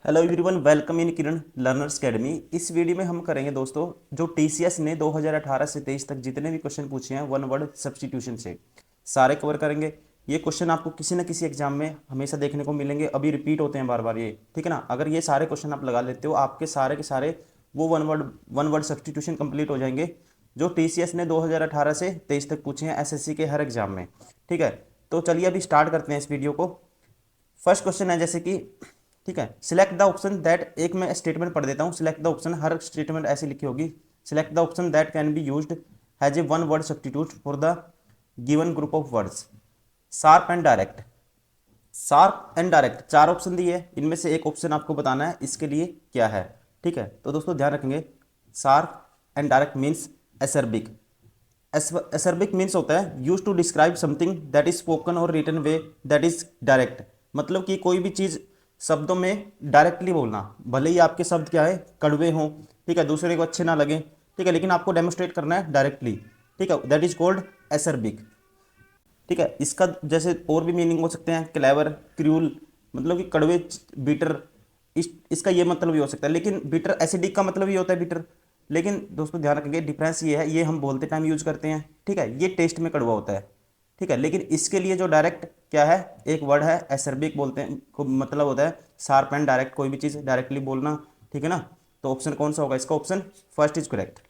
Hello everyone, welcome in Kiran learners academy. इस video में हम करेंगे दोस्तों जो टीसीएस ने 2018 से 23 तक जितने भी क्वेश्चन पूछे हैं वन वर्ड सब्स्टिट्यूशन से सारे कवर करेंगे। ये क्वेश्चन आपको किसी न किसी एग्जाम में हमेशा देखने को मिलेंगे, अभी रिपीट होते हैं बार बार ये, ठीक है ना। अगर ये सारे क्वेश्चन आप लगा लेते हो आपके सारे के सारे वो वन वर्ड सब्स्टिट्यूशन कंप्लीट हो जाएंगे जो टीसीएस ने 2018 से 23 तक पूछे हैं एसएससी के हर एग्जाम में, ठीक है। तो चलिए अभी स्टार्ट करते हैं इस वीडियो को। फर्स्ट क्वेश्चन है जैसे कि, ठीक है, सिलेक्ट द ऑप्शन दैट, एक मैं स्टेटमेंट पढ़ देता हूँ। Select the option, her statement ऐसी लिखी होगी। Select the option that can be used has a one word substitute for the given group of words. Sharp and direct. Sharp and direct चार option दिए हैं, इनमें से एक ऑप्शन आपको बताना है इसके लिए क्या है, ठीक है। तो दोस्तों ध्यान रखेंगे, sharp and direct means acerbic. Acerbic means होता है use to describe something that is spoken or written way that is direct. मतलब कि कोई भी चीज़ शब्दों में डायरेक्टली बोलना, भले ही आपके शब्द क्या है कड़वे हों, ठीक है, दूसरे को अच्छे ना लगे, ठीक है, लेकिन आपको डेमोस्ट्रेट करना है डायरेक्टली, ठीक है, दैट इज कॉल्ड एसर्बिक, ठीक है। इसका जैसे और भी मीनिंग हो सकते हैं, क्लेवर, क्रूल, मतलब कि कड़वे, बीटर, इसका ये मतलब भी हो सकता है, लेकिन बीटर एसिडिक का मतलब ये होता है बीटर। लेकिन दोस्तों ध्यान रखेंगे डिफरेंस ये है, ये हम बोलते टाइम यूज करते हैं, ठीक है, ये टेस्ट में कड़वा होता है, ठीक है। लेकिन इसके लिए जो डायरेक्ट क्या है, एक वर्ड है एसर्बिक बोलते हैं, को मतलब होता है शार्प एंड डायरेक्ट, कोई भी चीज़ डायरेक्टली बोलना, ठीक है ना। तो ऑप्शन कौन सा होगा इसका? Option first is correct.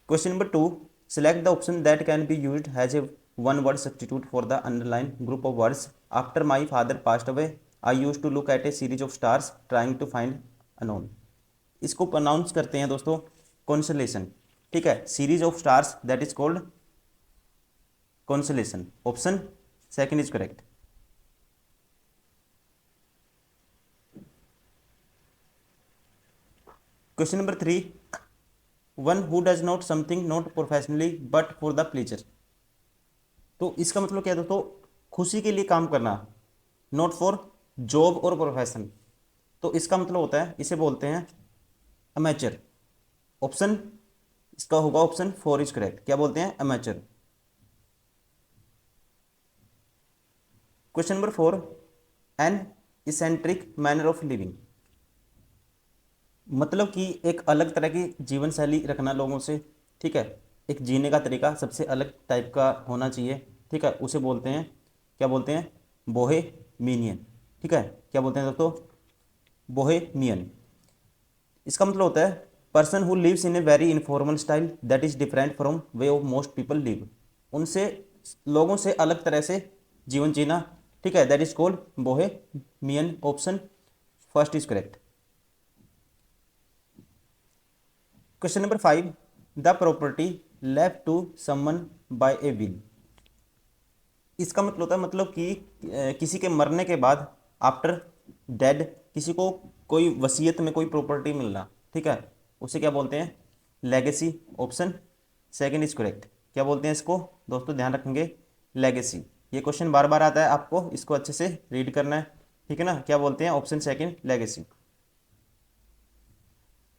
Question number 2. Select the option that can be used as a one word substitute for the underlined group of words. After my father passed away, I used to look at a series of stars trying to find unknown. इसको pronounce करते हैं दोस्तों constellation, ठीक है। Series of stars that is called constellation. Option second is correct. Question number 3. One who does not something not professionally but for the pleasure. तो इसका मतलब क्या है दोस्तों? खुशी के लिए काम करना, नॉट फॉर जॉब और प्रोफेशन। तो इसका मतलब होता है, इसे बोलते हैं अमेचर। ऑप्शन इसका होगा ऑप्शन फोर इज करेक्ट। क्या बोलते हैं? Amateur. Question number 4. An eccentric manner of living. मतलब कि एक अलग तरह की जीवन शैली रखना लोगों से, ठीक है, एक जीने का तरीका सबसे अलग टाइप का होना चाहिए, ठीक है, उसे बोलते हैं, क्या बोलते हैं? बोहेमियन, ठीक है। क्या बोलते हैं दोस्तों? बोहेमियन। इसका मतलब होता है person who lives in a very informal style that is different from way of most people live. उनसे, लोगों से अलग तरह से जीवन जीना, ठीक है, that is called bohemian. Option first is correct. Question number 5. The property left to someone by a will. इसका मतलब होता है, मतलब कि किसी के मरने के बाद, आफ्टर डेड, किसी को कोई वसीयत में कोई प्रॉपर्टी मिलना, ठीक है, उसे क्या बोलते हैं? Legacy. Option second is correct. क्या बोलते हैं इसको? दोस्तों ध्यान रखेंगे, लेगेसी। ये क्वेश्चन बार बार आता है, आपको इसको अच्छे से रीड करना है, ठीक है ना। क्या बोलते हैं? Option second, legacy.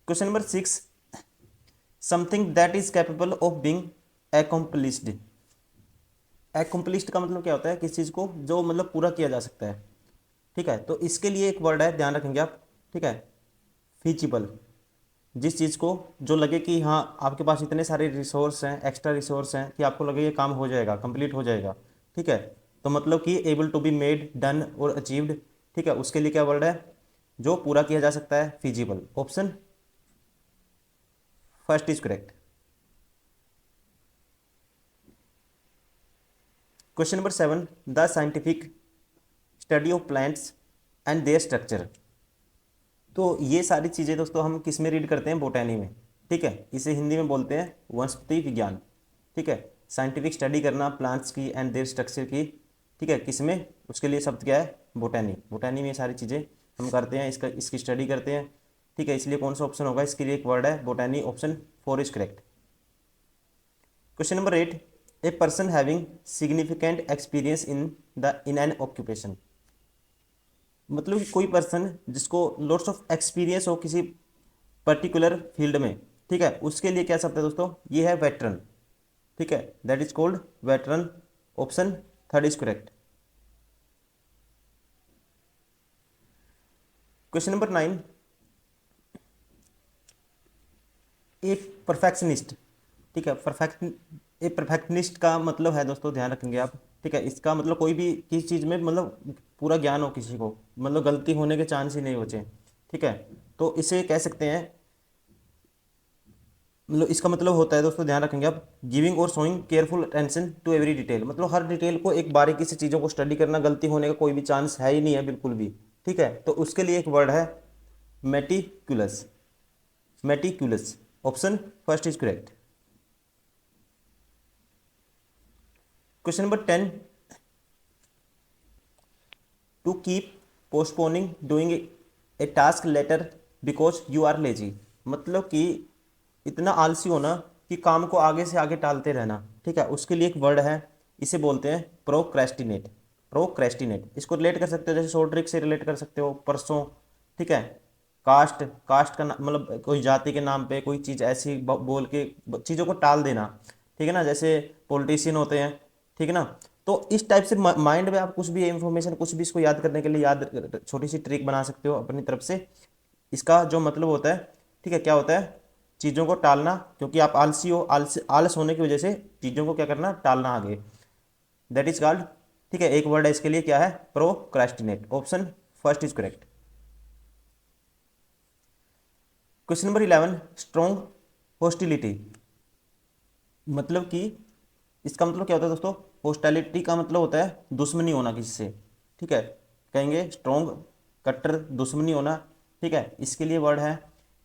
Question number 6. Something that is capable of being accomplished। accomplished का मतलब क्या होता है? किसी चीज़ को जो मतलब पूरा किया जा सकता है, ठीक है। तो इसके लिए एक वर्ड है, ध्यान रखेंगे आप, ठीक है, फीजिबल। जिस चीज़ को जो लगे कि हाँ आपके पास इतने सारे रिसोर्स हैं, एक्स्ट्रा रिसोर्स हैं कि आपको लगे ये काम हो जाएगा, कंप्लीट हो जाएगा, ठीक है। तो मतलब कि able to be made, done और अचीव्ड, ठीक है, उसके लिए क्या वर्ड है? जो पूरा किया जा सकता है, feasible. Option first is correct. Question number 7. The scientific study of plants and there structure. तो ये सारी चीज़ें दोस्तों हम किस में रीड करते हैं? बोटैनी में, ठीक है। इसे हिंदी में बोलते हैं वनस्पति विज्ञान, ठीक है। साइंटिफिक स्टडी करना प्लांट्स की एंड देयर स्ट्रक्चर की, ठीक है, किस में? उसके लिए शब्द क्या है? बोटैनी। बोटैनी में ये सारी चीज़ें हम करते हैं, इसकी स्टडी करते हैं, ठीक है। इसलिए कौन सा ऑप्शन होगा? इसके लिए एक वर्ड है botany. Option four is correct. Question number 8. A person having significant experience in an occupation. मतलब कि कोई पर्सन जिसको लॉट्स ऑफ एक्सपीरियंस हो किसी पर्टिकुलर फील्ड में, ठीक है, उसके लिए क्या शब्द है दोस्तों? ये है वेटरन, ठीक है, that is called veteran. Option third is correct. Question number 9, A perfectionist, ठीक है, परफेक्शनिस्ट का मतलब है दोस्तों, ध्यान रखेंगे आप, ठीक है, इसका मतलब कोई भी किसी चीज़ में मतलब पूरा ज्ञान हो किसी को, मतलब गलती होने के चांस ही नहीं बचे, ठीक है, तो इसे कह सकते हैं, मतलब इसका मतलब होता है दोस्तों, ध्यान रखेंगे आप, गिविंग और showing careful attention to every detail, मतलब हर डिटेल को एक बारीकी से चीज़ों को स्टडी करना, गलती होने का कोई भी चांस है ही नहीं है बिल्कुल भी, ठीक है, तो उसके लिए एक वर्ड है meticulous, meticulous, option first is correct. Question number 10, to keep postponing doing a task later because you are lazy, मतलब कि इतना आलसी होना कि काम को आगे से आगे टालते रहना, ठीक है, उसके लिए एक वर्ड है, इसे बोलते हैं प्रोक्रेस्टिनेट, प्रोक्रेस्टिनेट, इसको रिलेट कर सकते हो, जैसे शॉर्ट ट्रिक से रिलेट कर सकते हो, परसों, ठीक है, कास्ट, कास्ट का मतलब कोई जाति के नाम पे कोई चीज़ ऐसी बोल के चीज़ों को टाल देना, ठीक है ना, जैसे पॉलिटिशियन होते हैं, ठीक है ना, तो इस टाइप से माइंड में आप कुछ भी इंफॉर्मेशन, कुछ भी इसको याद करने के लिए याद छोटी सी ट्रिक बना सकते हो अपनी तरफ से, इसका जो मतलब होता है, ठीक है, क्या होता है, चीज़ों को टालना, क्योंकि आप आलसी हो, आलस होने की वजह से चीज़ों को क्या करना, टालना आगे, दैट इज कॉल्ड, ठीक है, एक वर्ड है इसके लिए, क्या है, procrastinate, option first is correct. Question number 11, strong hostility, मतलब कि इसका मतलब क्या होता है दोस्तों, हॉस्टिलिटी का मतलब होता है दुश्मनी होना किसी से, ठीक है, कहेंगे स्ट्रॉन्ग, कट्टर दुश्मनी होना, ठीक है, इसके लिए वर्ड है,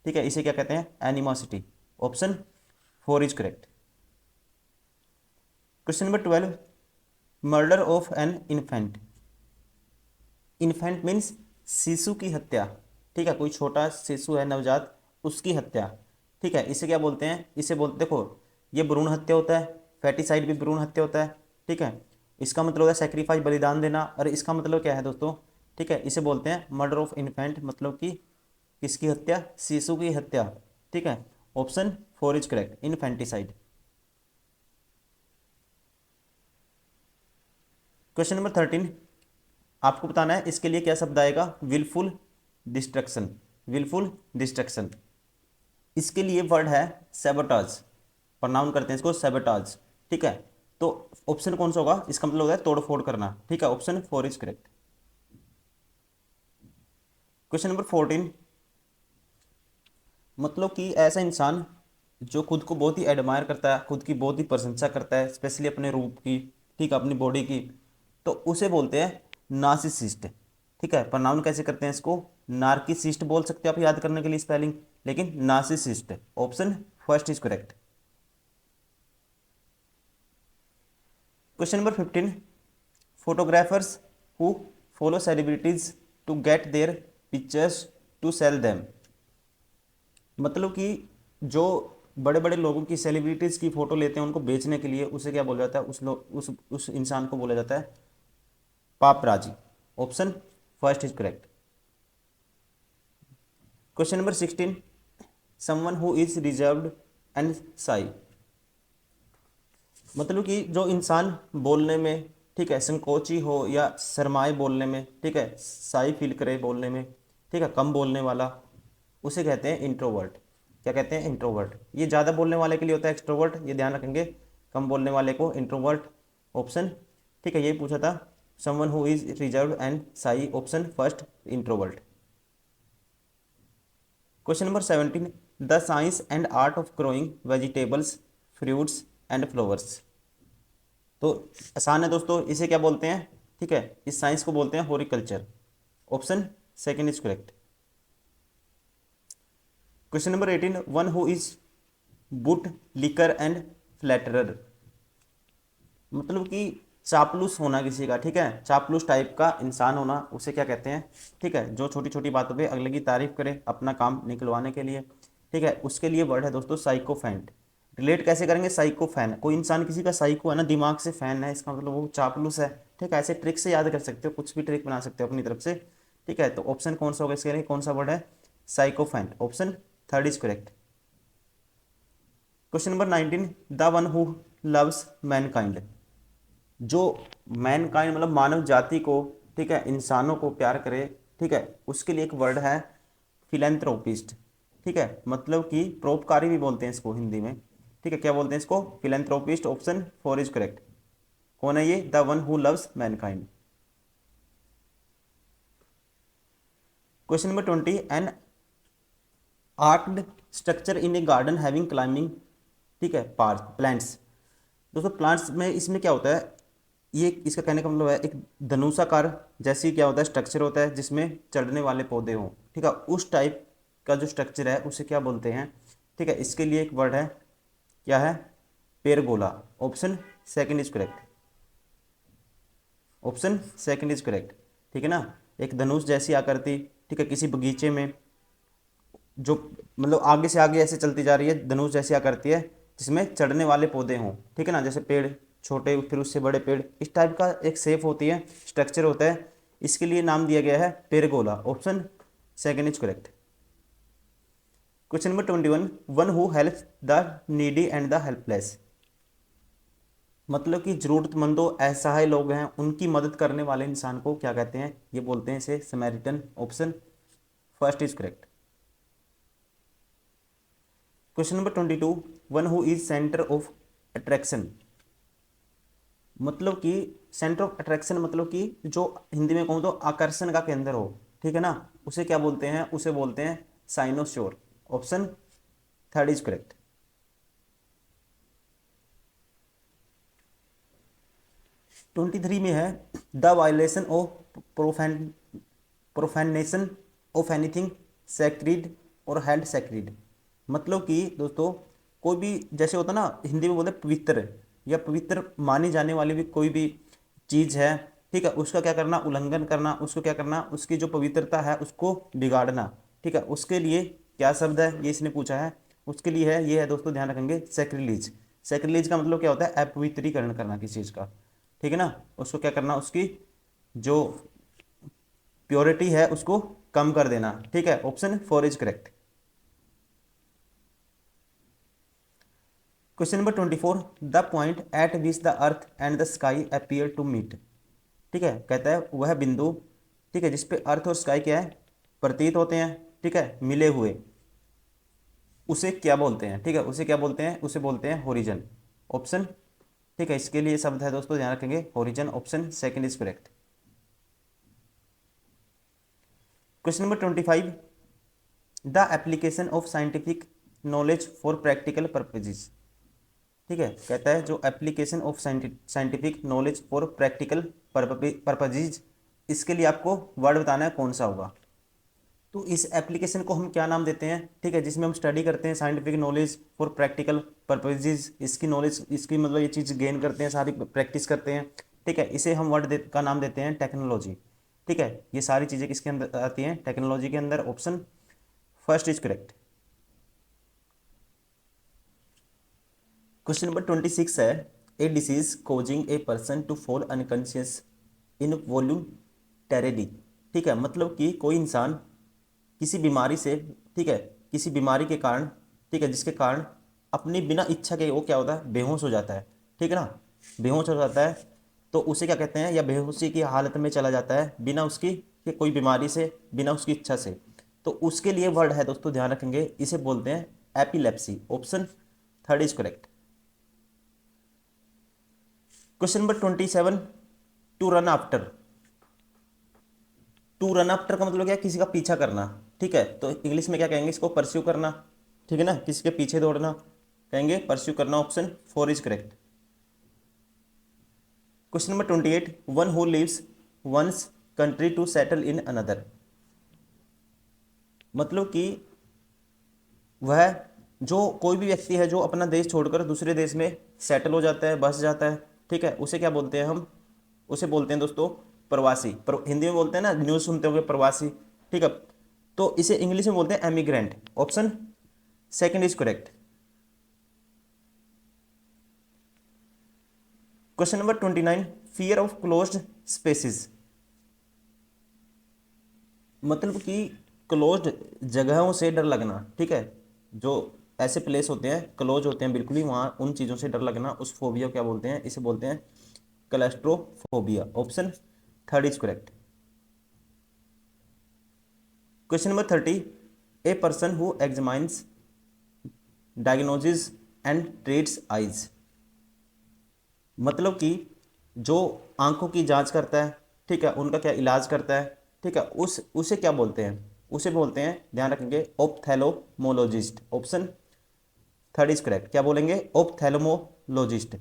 ठीक है, इसे क्या कहते हैं, animosity, option four is correct. Question number 12, murder of an infant, infant means शिशु की हत्या, ठीक है, कोई छोटा शिशु है, नवजात, उसकी हत्या, ठीक है, इसे क्या बोलते हैं, इसे बोलते, देखो ये भ्रूण हत्या होता है, फैटिसाइड भी भ्रूण हत्या होता है, ठीक है, इसका मतलब होता है सेक्रीफाइस, बलिदान देना, और इसका मतलब क्या है दोस्तों, ठीक है, इसे बोलते हैं मर्डर ऑफ इन्फेंट, मतलब कि किसकी हत्या, शिशु की हत्या, ठीक है, option four is correct, infanticide. Question number 13, आपको बताना है इसके लिए क्या शब्द आएगा, विलफुल डिस्ट्रक्शन, विलफुल डिस्ट्रक्शन, इसके लिए वर्ड है सेबोटाज, प्रोनाउन करते हैं इसको सेबोटाज, ठीक है, तो ऑप्शन कौन सा होगा, इसका मतलब होता है तोड़ फोड़ करना, ठीक है, option four is correct. Question number 14, मतलब कि ऐसा इंसान जो खुद को बहुत ही एडमायर करता है, खुद की बहुत ही प्रशंसा करता है, स्पेशली अपने रूप की, ठीक है, अपनी बॉडी की, तो उसे बोलते हैं नार्सिसिस्ट, ठीक है, प्रनाउन कैसे करते हैं इसको, नार्किसिस्ट बोल सकते हैं आप याद करने के लिए स्पेलिंग, लेकिन narcissist, option first is correct. Question number 15, photographers who follow celebrities to get their pictures to sell them, मतलब कि जो बड़े बड़े लोगों की, सेलिब्रिटीज़ की फ़ोटो लेते हैं उनको बेचने के लिए, उसे क्या बोला जाता है, उस इंसान को बोला जाता है पापराजी, option first is correct. Question number 16, someone who is reserved and Sai, मतलब कि जो इंसान बोलने में, ठीक है, संकोची हो या शर्माए बोलने में, ठीक है, साई फील करे बोलने में, ठीक है, कम बोलने वाला, उसे कहते हैं इंट्रोवर्ट, क्या कहते हैं, इंट्रोवर्ट, ये ज़्यादा बोलने वाले के लिए होता है एक्सट्रोवर्ट, ये ध्यान रखेंगे, कम बोलने वाले को इंट्रोवर्ट, ऑप्शन, ठीक है, ये पूछा था, someone who is reserve and Sai, option first introvert. Question number 17, the science and art of growing vegetables, fruits and flowers, तो आसान है दोस्तों, इसे क्या बोलते हैं, ठीक है, इस साइंस को बोलते हैं horticulture, option second is correct. Question number 18, one who is boot liquor and flatterer, मतलब कि चापलूस होना किसी का, ठीक है, चापलूस टाइप का इंसान होना, उसे क्या कहते हैं, ठीक है, जो छोटी छोटी बातों पे अगले की तारीफ करे अपना काम निकलवाने के लिए, ठीक है, उसके लिए वर्ड है दोस्तों साइकोफैंट, रिलेट कैसे करेंगे, साइकोफैन, कोई इंसान किसी का साइको है ना, दिमाग से फैन है, इसका मतलब वो चापलूस है, ठीक है, ऐसे ट्रिक से याद कर सकते हो, कुछ भी ट्रिक बना सकते हो अपनी तरफ से, ठीक है, तो ऑप्शन कौन सा होगा इसके लिए, कौन सा वर्ड है, sycophant, option third is correct. Question number 19, the one who loves mankind, जो मैनकाइंड मतलब मानव जाति को, ठीक है, इंसानों को प्यार करे, ठीक है, उसके लिए एक वर्ड है फिलेंथ्रोपिस्ट। ठीक है, मतलब कि परोपकारी भी बोलते हैं इसको हिंदी में। ठीक है, क्या बोलते हैं इसको? फिलेंथ्रोपिस्ट। Option 4 is correct. कौन है ये? The one who loves mankind. Question number 20, an arched structure in a garden having climbing, ठीक है, पार्ट प्लांट्स। दोस्तों प्लांट्स में इसमें क्या होता है, ये इसका कहने का मतलब है एक धनुषाकार जैसी क्या होता है स्ट्रक्चर होता है जिसमें चढ़ने वाले पौधे हों। ठीक है, उस टाइप का जो स्ट्रक्चर है उसे क्या बोलते हैं? ठीक है, इसके लिए एक वर्ड है, क्या है? Pergola. Option second is correct. Option second is correct. ठीक है ना, एक धनुष जैसी आकृति, ठीक है, किसी बगीचे में जो मतलब आगे से आगे ऐसे चलती जा रही है, धनुष जैसी आकृति है जिसमें चढ़ने वाले पौधे हों। ठीक है ना, जैसे पेड़ छोटे फिर उससे बड़े पेड़, इस टाइप का एक शेप होती है, स्ट्रक्चर होता है, इसके लिए नाम दिया गया है pergola. Option second is correct. Question number 21, one who help the needy and the helpless. मतलब कि जरूरतमंदों, असहाय लोग हैं, उनकी मदद करने वाले इंसान को क्या कहते हैं? ये बोलते हैं इसे Samaritan. Option first is correct. Question number 22, one who is centre of attraction. मतलब कि सेंटर ऑफ अट्रैक्शन मतलब कि जो हिंदी में कहूँ तो आकर्षण का केंद्र हो। ठीक है ना, उसे क्या बोलते हैं? उसे बोलते हैं cynosure. Option third is correct. Twenty three में है, the violation of profanation of anything sacred or held सैक्रिड। मतलब कि दोस्तों कोई भी जैसे होता ना, हिंदी में बोलते हैं पवित्र या पवित्र मानी जाने वाली भी कोई भी चीज़ है, ठीक है, उसका क्या करना? उल्लंघन करना, उसको क्या करना? उसकी जो पवित्रता है उसको बिगाड़ना। ठीक है, उसके लिए क्या शब्द है ये इसने पूछा है, उसके लिए है, ये है दोस्तों, ध्यान रखेंगे, सैक्रिलीज। सैक्रिलीज का मतलब क्या होता है? अपवित्रीकरण करना किसी चीज़ का। ठीक है ना, उसको क्या करना? उसकी जो प्योरिटी है उसको कम कर देना। ठीक है, option four is correct. Question number 24, the point at which the earth and the sky appear to meet. ठीक है, कहता है वह बिंदु, ठीक है, जिसपे अर्थ और स्काई क्या है? प्रतीत होते हैं, ठीक है, मिले हुए, उसे क्या बोलते हैं? ठीक है, उसे क्या बोलते हैं? उसे बोलते हैं होरिजन। ऑप्शन, ठीक है, इसके लिए शब्द है दोस्तों, ध्यान रखेंगे, horizon. Option second is correct. Question number 25, the application of scientific knowledge for practical purposes. ठीक है, कहता है जो application of scientific knowledge for practical purposes, इसके लिए आपको वर्ड बताना है कौन सा होगा। तो इस एप्लीकेशन को हम क्या नाम देते हैं? ठीक है, जिसमें हम स्टडी करते हैं scientific knowledge for practical purposes, इसकी नॉलेज, इसकी मतलब ये चीज़ गेन करते हैं, सारी प्रैक्टिस करते हैं। ठीक है, इसे हम का नाम देते हैं टेक्नोलॉजी। ठीक है, ये सारी चीज़ें किसके अंदर आती हैं? टेक्नोलॉजी के अंदर। Option first is correct. Question number 26 है, a disease causing a person to fall unconscious involuntarily. ठीक है, मतलब कि कोई इंसान किसी बीमारी से, ठीक है, किसी बीमारी के कारण, ठीक है, जिसके कारण अपनी बिना इच्छा के वो क्या होता है? बेहोश हो जाता है। ठीक है ना, बेहोश हो जाता है, तो उसे क्या कहते हैं? या बेहोशी की हालत में चला जाता है बिना उसकी कि कोई बीमारी से, बिना उसकी इच्छा से, तो उसके लिए वर्ड है दोस्तों, ध्यान रखेंगे, इसे बोलते हैं epilepsy. Option third is correct. Question number 27, to run after. To run after का मतलब क्या है? किसी का पीछा करना। ठीक है, तो इंग्लिश में क्या कहेंगे इसको? परस्यू करना। ठीक है ना, किसी के पीछे दौड़ना कहेंगे परस्यू करना। Option four is correct. Question number 28, one who lives one's country to settle in another. मतलब कि वह, जो कोई भी व्यक्ति है जो अपना देश छोड़कर दूसरे देश में सेटल हो जाता है, बस जाता है, ठीक है, उसे क्या बोलते हैं हम? उसे बोलते हैं दोस्तों प्रवासी। हिंदी में बोलते हैं ना, न्यूज़ सुनते होंगे प्रवासी। ठीक है, तो इसे इंग्लिश में बोलते हैं emigrant. Option second is correct. Question number 29, fear of closed spaces. मतलब कि क्लोज्ड जगहों से डर लगना। ठीक है, जो ऐसे प्लेस होते हैं क्लोज होते हैं बिल्कुल ही, वहाँ उन चीज़ों से डर लगना, उस फोबिया क्या बोलते हैं? इसे बोलते हैं claustrophobia. Option third is correct. Question number 30, a person who examines, diagnosis and treats eyes. मतलब कि जो आंखों की जांच करता है, ठीक है, उनका क्या इलाज करता है, ठीक है, उसे क्या बोलते हैं? उसे बोलते हैं, ध्यान रखेंगे, ophthalmologist. Option third is correct. क्या बोलेंगे? Ophthalmologist.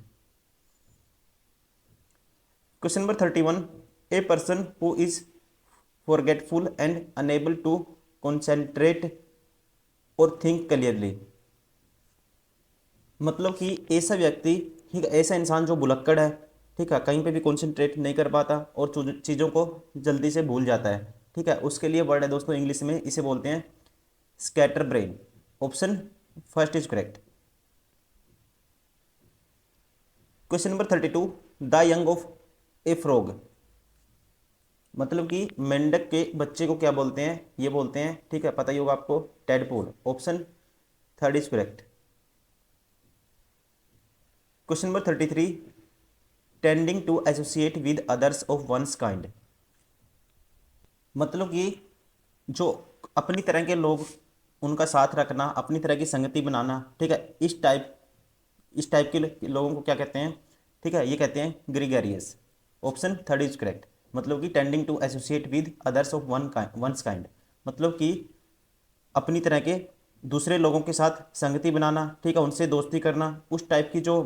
Question number 31, a person who is forgetful and unable to concentrate और थिंक क्लियरली। मतलब कि ऐसा व्यक्ति, ठीक है, ऐसा इंसान जो भुलक्कड़ है, ठीक है, कहीं पे भी कॉन्सेंट्रेट नहीं कर पाता और चीज़ों को जल्दी से भूल जाता है, ठीक है, उसके लिए वर्ड है दोस्तों इंग्लिश में, इसे बोलते हैं scatter brain. Option first is correct. Question number 32, the young of A frog. मतलब कि मेंढक के बच्चे को क्या बोलते हैं? ये बोलते हैं, ठीक है, पता ही होगा आपको, tadpole. Option third is correct. Question number 33, tending to associate with others of one's kind. मतलब कि जो अपनी तरह के लोग, उनका साथ रखना, अपनी तरह की संगति बनाना, ठीक है, इस टाइप के लोगों को क्या कहते हैं? ठीक है, ये कहते हैं gregarious. Option third is correct. मतलब कि tending to associate with others of one's kind, मतलब कि अपनी तरह के दूसरे लोगों के साथ संगति बनाना, ठीक है, उनसे दोस्ती करना, उस टाइप की जो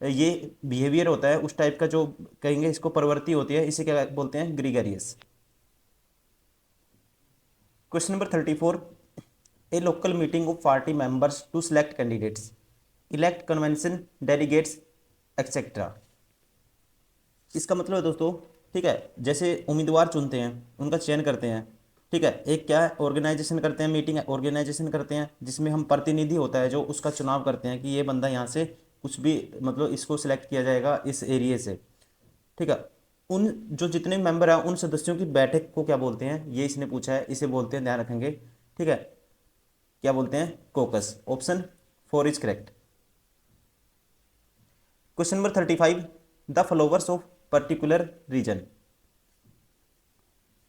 ये बिहेवियर होता है, उस टाइप का जो कहेंगे इसको प्रवृत्ति होती है, इसे क्या बोलते हैं? Gregarious. Question number 34, a local meeting of party members to select candidates, elect convention delegates etcetera. इसका मतलब है दोस्तों, ठीक है, जैसे उम्मीदवार चुनते हैं, उनका चयन करते हैं, ठीक है, एक क्या है, ऑर्गेनाइजेशन करते हैं, मीटिंग ऑर्गेनाइजेशन करते हैं, जिसमें हम प्रतिनिधि होता है जो उसका चुनाव करते हैं कि ये बंदा यहाँ से कुछ भी, मतलब इसको सिलेक्ट किया जाएगा इस एरिए से, ठीक है। उन जो जितने मेंबर हैं उन सदस्यों की बैठक को क्या बोलते हैं? ये इसने पूछा है, इसे बोलते हैं, ध्यान रखेंगे, ठीक है, क्या बोलते हैं? Caucus. Option four is correct. Question number 35, the flowers of particular region.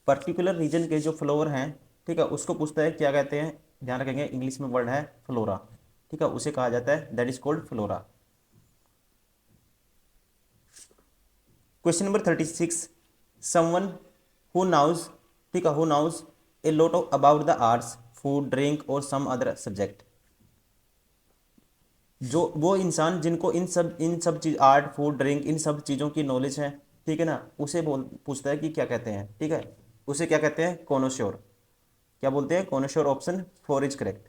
Particular region के जो फ्लावर हैं, ठीक है, उसको पूछता है, क्या कहते हैं? ध्यान रखेंगे, इंग्लिश में वर्ड है फ्लोरा, ठीक है, उसे कहा जाता है, that is called flora. Question number 36, someone who now's, ठीक है, who now's a lot of about the arts, food, drink और सम अदर सब्जेक्ट। जो वो इंसान जिनको इन सब चीज, आर्ट, फूड, ड्रिंक, इन सब चीज़ों की नॉलेज है, ठीक है ना, उसे बोल पूछता है कि क्या कहते हैं, ठीक है, उसे क्या कहते हैं? कॉनोश्योर। क्या बोलते हैं? Connoisseur. Option four is correct.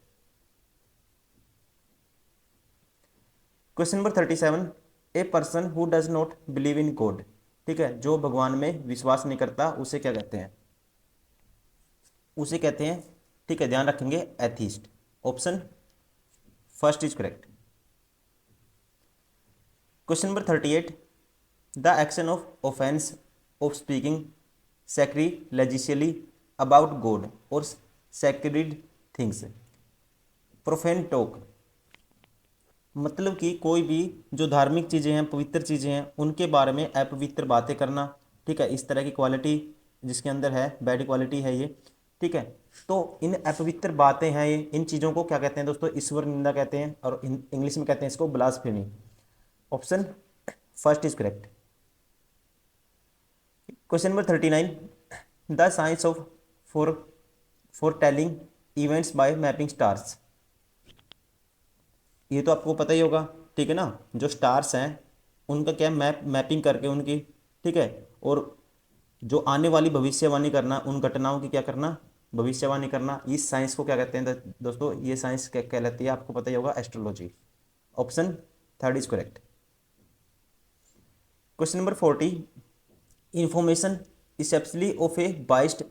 Question number 37, a person who does not believe in God, ठीक है, जो भगवान में विश्वास नहीं करता, उसे क्या कहते हैं? उसे कहते हैं, ठीक है, ध्यान रखेंगे, atheist. Option first is correct. Question number 38, the action of offense of speaking sacrilegiously about God or sacred things, profane talk. मतलब कि कोई भी जो धार्मिक चीज़ें हैं, पवित्र चीज़ें हैं, उनके बारे में अपवित्र बातें करना, ठीक है, इस तरह की क्वालिटी जिसके अंदर है, बैड क्वालिटी है ये, ठीक है। तो इन अपवित्र बातें हैं, ये इन चीज़ों को क्या कहते हैं दोस्तों? ईश्वर निंदा कहते हैं, और इंग्लिश में कहते हैं इसको blasphemy. Option first is correct. Question number 39, the science of for for telling events by mapping stars. ये तो आपको पता ही होगा, ठीक है ना, जो स्टार्स हैं उनका क्या, मैपिंग करके उनकी, ठीक है, और जो आने वाली भविष्यवाणी करना, उन घटनाओं की क्या करना? भविष्यवाणी करना। इस साइंस को क्या कहते हैं दोस्तों? ये साइंस क्या कहलाती है? आपको पता ही होगा, astrology. Option third is correct. Question number 40, information especially of a biased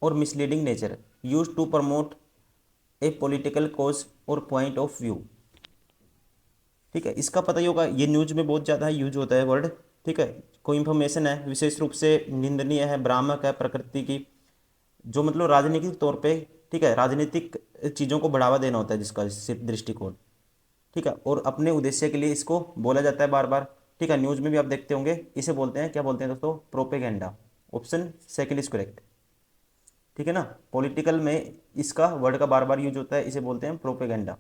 or misleading nature use to promote a political cause or point of view, ठीक है, इसका पता ही होगा, ये न्यूज में बहुत ज़्यादा यूज होता है वर्ड, ठीक है। कोई इंफॉर्मेशन है विशेष रूप से निंदनीय है, भ्रामक है प्रकृति की, जो मतलब राजनीतिक तौर पे, ठीक है, राजनीतिक चीज़ों को बढ़ावा देना होता है जिसका सिर्फ दृष्टिकोण, ठीक है, और अपने उद्देश्य के लिए इसको बोला जाता है बार बार, ठीक है, न्यूज में भी आप देखते होंगे, इसे बोलते हैं, क्या बोलते हैं दोस्तों? Propaganda. Option second is correct. ठीक है ना। पॉलिटिकल में इसका वर्ड का बार बार यूज होता है, इसे बोलते हैं propaganda.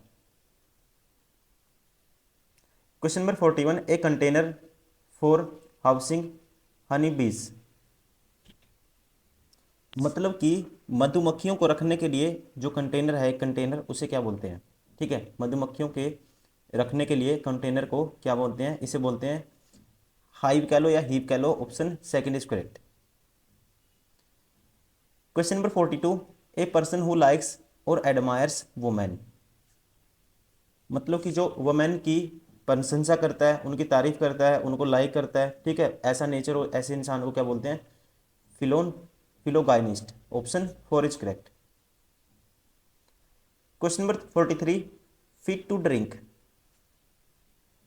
Question number 41, a container for housing Honey बीज। मतलब कि मधुमक्खियों को रखने के लिए जो कंटेनर है, कंटेनर, उसे क्या बोलते हैं? ठीक है, मधुमक्खियों के रखने के लिए कंटेनर को क्या बोलते हैं? इसे बोलते हैं हाइव कह लो या हीव कह लो, option second is correct. Question number 42, a person who likes or admires women. मतलब कि जो वुमेन की प्रशंसा करता है, उनकी तारीफ करता है, उनको लाइक करता है, ठीक है, ऐसा नेचर हो, ऐसे इंसान को क्या बोलते हैं? फिलोन philogynist, option four is correct. Question number 43, fit to drink.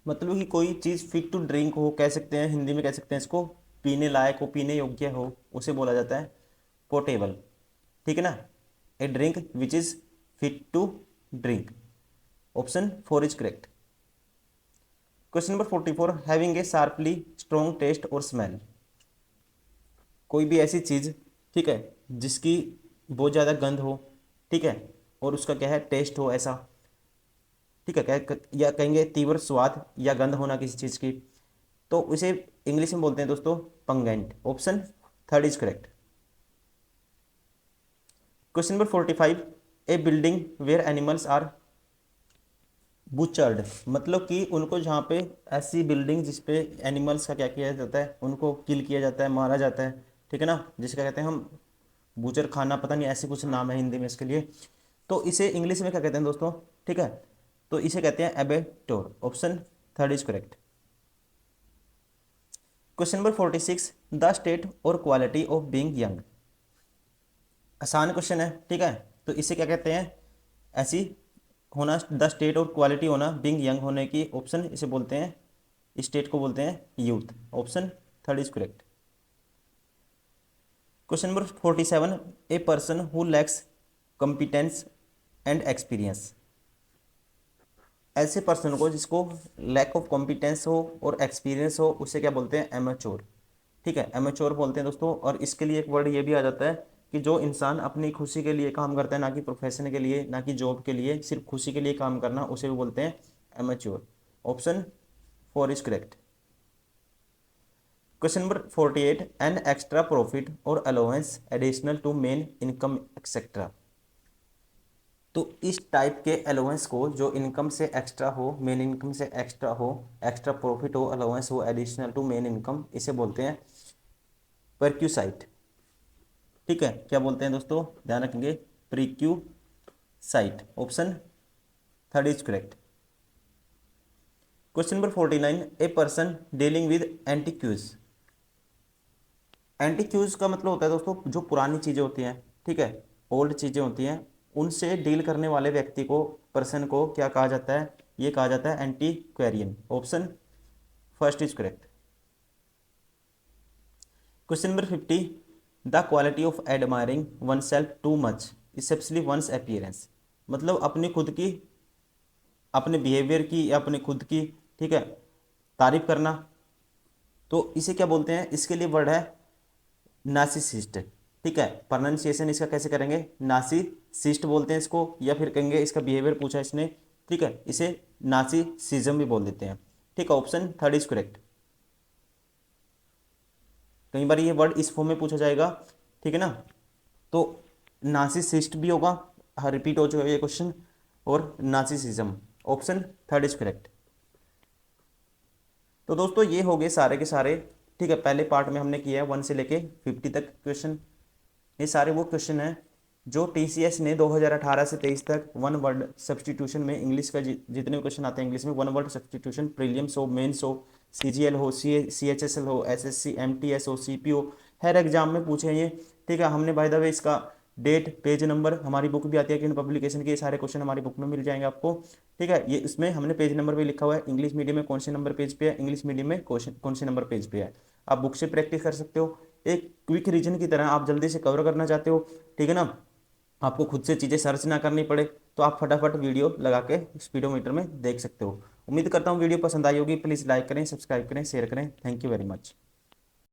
मतलब कि कोई चीज़ फिट टू ड्रिंक हो, कह सकते हैं हिंदी में, कह सकते हैं इसको पीने लायक हो, पीने योग्य हो, उसे बोला जाता है पोर्टेबल। ठीक है ना, a drink which is fit to drink, option four is correct. Question number 44, having a sharply strong taste or smell. कोई भी ऐसी चीज़, ठीक है, जिसकी बहुत ज़्यादा गंध हो, ठीक है, और उसका क्या है, टेस्ट हो ऐसा, ठीक है, क्या या कहेंगे तीव्र स्वाद या गंध होना किसी चीज़ की, तो उसे इंग्लिश में बोलते हैं दोस्तों pungent, option third is correct. Question number 45, a building where animals are butchered. मतलब कि उनको जहाँ पे ऐसी बिल्डिंग जिस पे एनिमल्स का क्या किया जाता है, उनको किल किया जाता है, मारा जाता है, ठीक है ना, जिसका कहते हैं हम बूचर खाना, पता नहीं ऐसे कुछ नाम है हिंदी में इसके लिए, तो इसे इंग्लिश में क्या कहते हैं दोस्तों? ठीक है, तो इसे कहते हैं abattoir, option third is correct. Question number 46, the state or quality of being young. आसान क्वेश्चन है, ठीक है, तो इसे क्या कहते हैं? ऐसी होना, द स्टेट और क्वालिटी होना, बीइंग यंग होने की, ऑप्शन इसे बोलते हैं, स्टेट को बोलते हैं youth, option third is correct. Question number 47, A person who lakhs competence and experience. ऐसे पर्सन को जिसको लैक ऑफ कॉम्पिटेंस हो और एक्सपीरियंस हो, उसे क्या बोलते हैं? एमेच्योर। ठीक है, एमेच्योर बोलते हैं दोस्तों। और इसके लिए एक वर्ड ये भी आ जाता है कि जो इंसान अपनी खुशी के लिए काम करता है, ना कि प्रोफेशन के लिए, ना कि जॉब के लिए, सिर्फ खुशी के लिए काम करना, उसे भी बोलते हैं amateur, option four is correct. Question number 48, an extra profit or allowance additional to main income etcetera. तो इस टाइप के अलाउंस को, जो इनकम से एक्स्ट्रा हो, मेन इनकम से एक्स्ट्रा हो, एक्स्ट्रा प्रॉफिट हो, अलाउंस हो एडिशनल टू मेन इनकम, इसे बोलते हैं परक्यूसाइट। ठीक है, क्या बोलते हैं दोस्तों? ध्यान रखेंगे, perquisite, option third is correct. Question number 49, a person dealing with antiques. Antiques का मतलब होता है दोस्तों जो पुरानी चीज़ें होती हैं, ठीक है, ओल्ड चीज़ें होती हैं, उनसे डील करने वाले व्यक्ति को, पर्सन को क्या कहा जाता है? ये कहा जाता है antiquarian, option first is correct. Question number 50, the quality of admiring oneself too much specially one's appearance. मतलब अपनी खुद की, अपने बिहेवियर की या अपने खुद की, ठीक है, तारीफ करना, तो इसे क्या बोलते हैं? इसके लिए वर्ड है नार्सिसिस्ट। ठीक है, प्रोनाउंसिएशन इसका कैसे करेंगे? नार्सिसिस्ट बोलते हैं इसको, या फिर कहेंगे इसका बिहेवियर पूछा इसने, ठीक है, इसे नार्सिसिज्म भी बोल देते हैं। ठीक है, ऑप्शन थर्ड इज करेक्ट। कई बार ये वर्ड इस फॉर्म में पूछा जाएगा, ठीक है ना, तो नार्सिसिस्ट भी होगा, हाँ रिपीट हो चुका है ये क्वेश्चन, और narcissism, option third is correct. तो दोस्तों ये हो गए सारे के सारे, ठीक है, पहले पार्ट में हमने किया है 1 से लेके 50 तक क्वेश्चन। ये सारे वो क्वेश्चन हैं जो टीसीएस ने 2018 से 23 तक वन वर्ड सब्सटीट्यूशन में, इंग्लिश का जितने भी क्वेश्चन आते हैं इंग्लिश में, वन वर्ड सब्सटीट्यूशन, प्रीलिम्स हो, मेंस हो, सीजीएल हो, सीएचएसएल हो, एसएससी, एमटीएस हो, सीपीओ, हर एग्जाम में पूछे हैं ये। ठीक है, हमने बाय द वे इसका डेट, पेज नंबर, हमारी बुक भी आती है कि पब्लिकेशन के, ये सारे क्वेश्चन हमारी बुक में मिल जाएंगे आपको। ठीक है, ये इसमें हमने पेज नंबर भी लिखा हुआ है, इंग्लिश मीडियम में कौन से नंबर पेज पे है, इंग्लिश मीडियम में कौन से नंबर पेज पे है। आप बुक से प्रैक्टिस कर सकते हो, एक क्विक रीजन की तरह आप जल्दी से कवर करना चाहते हो, ठीक है ना, आपको खुद से चीज़ें सर्च ना करनी पड़े, तो आप फटाफट वीडियो लगा के स्पीडोमीटर में देख सकते हो। उम्मीद करता हूँ वीडियो पसंद आई होगी। प्लीज़ लाइक करें, सब्सक्राइब करें, शेयर करें। Thank you very much.